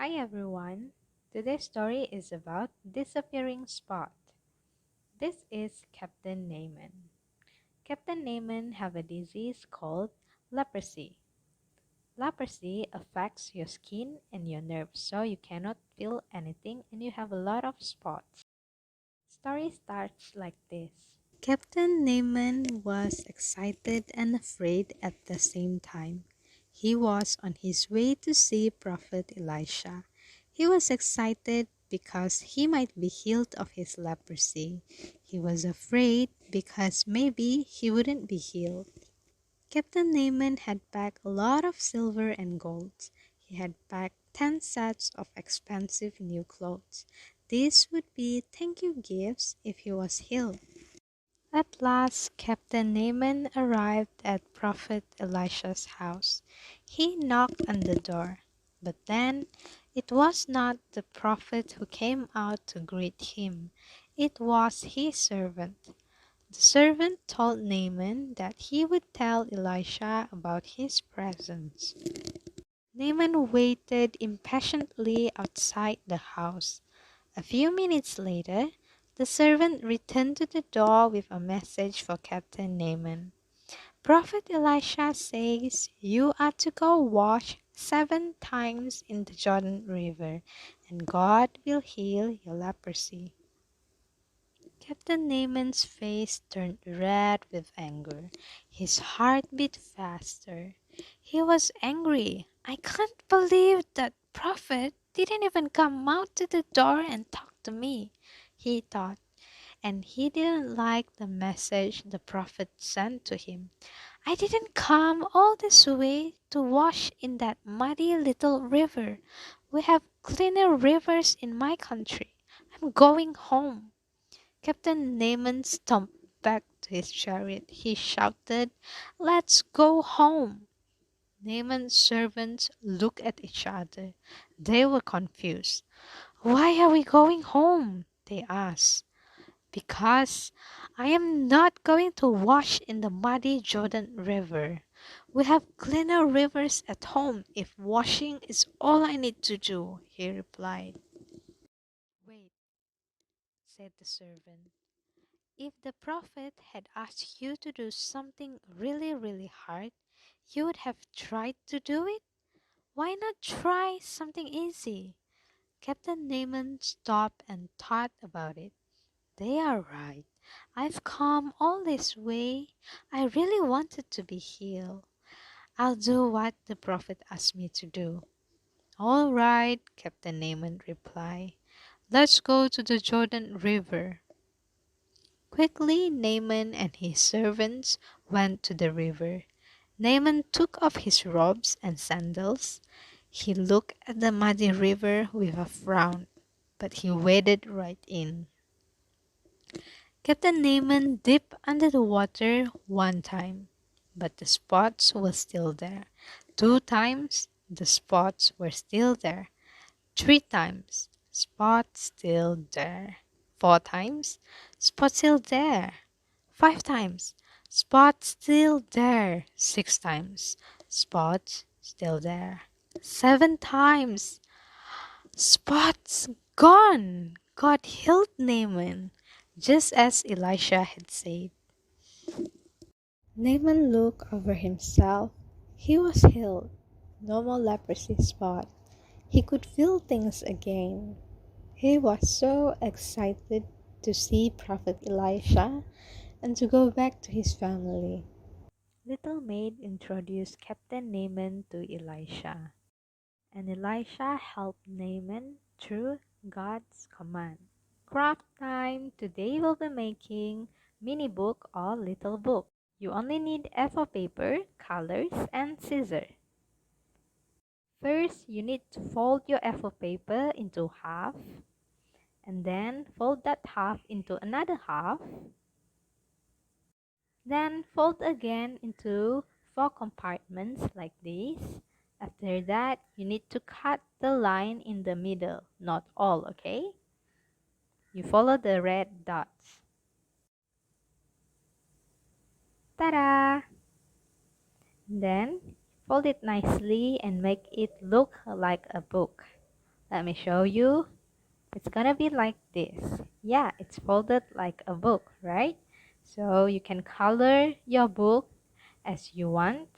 Hi everyone. Today's story is about disappearing spot. This is Captain Naaman. Captain Naaman have a disease called leprosy. Leprosy affects your skin and your nerves so you cannot feel anything and you have a lot of spots. Story starts like this. Captain Naaman was excited and afraid at the same time. He was on his way to see Prophet Elisha. He was excited because he might be healed of his leprosy. He was afraid because maybe he wouldn't be healed. Captain Naaman had packed a lot of silver and gold. He had packed 10 sets of expensive new clothes. These would be thank you gifts if he was healed. At last Captain Naaman arrived at Prophet Elisha's house. He knocked on the door, but then it was not the prophet who came out to greet him. It was his servant. The servant told Naaman that he would tell Elisha about his presence. Naaman waited impatiently outside the house. A few minutes later, the servant returned to the door with a message for Captain Naaman. Prophet Elisha says you are to go wash 7 times in the Jordan River, and God will heal your leprosy. Captain Naaman's face turned red with anger. His heart beat faster. He was angry. I can't believe that prophet didn't even come out to the door and talk to me, he thought. And he didn't like the message the prophet sent to him. I didn't come all this way to wash in that muddy little river. We have cleaner rivers in my country. I'm going home. Captain Naaman stumped back to his chariot. He shouted, Let's go home. Naaman's servants looked at each other. They were confused. Why are we going home? They asked. Because I am not going to wash in the muddy Jordan River. We have cleaner rivers at home if washing is all I need to do, he replied. Wait, said the servant. If the prophet had asked you to do something really hard, you would have tried to do it? Why not try something easy? Captain Naaman stopped and thought about it. They are right. I've come all this way. I really wanted to be healed. I'll do what the prophet asked me to do. All right, Captain Naaman replied. Let's go to the Jordan River. Quickly Naaman and his servants went to the river. Naaman took off his robes and sandals. He looked at the muddy river with a frown, but he waded right in. Captain Naaman dipped under the water 1 time, but the spots were still there. 2 times, the spots were still there. 3 times, spots still there. 4 times, spots still there. 5 times, spots still there. 6 times, spots still there. 7 times, spots gone. God healed Naaman, just as Elisha had said. Naaman looked over himself. He was healed. No more leprosy spot. He could feel things again. He was so excited to see Prophet Elisha and to go back to his family. Little Maid introduced Captain Naaman to Elisha, and Elisha helped Naaman through God's command. Craft time! Today we'll be making mini book or little book. You only need A4 paper, colors, and scissors. First, you need to fold your A4 paper into half, and then fold that half into another half. Then fold again into 4 compartments like this. After that, you need to cut the line in the middle, not all, okay? You follow the red dots. Ta-da! Then fold it nicely and make it look like a book. Let me show you. It's gonna be like this. Yeah, it's folded like a book, right? So you can color your book as you want.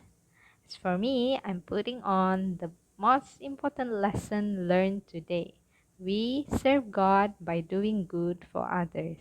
As for me, I'm putting on the most important lesson learned today. We serve God by doing good for others.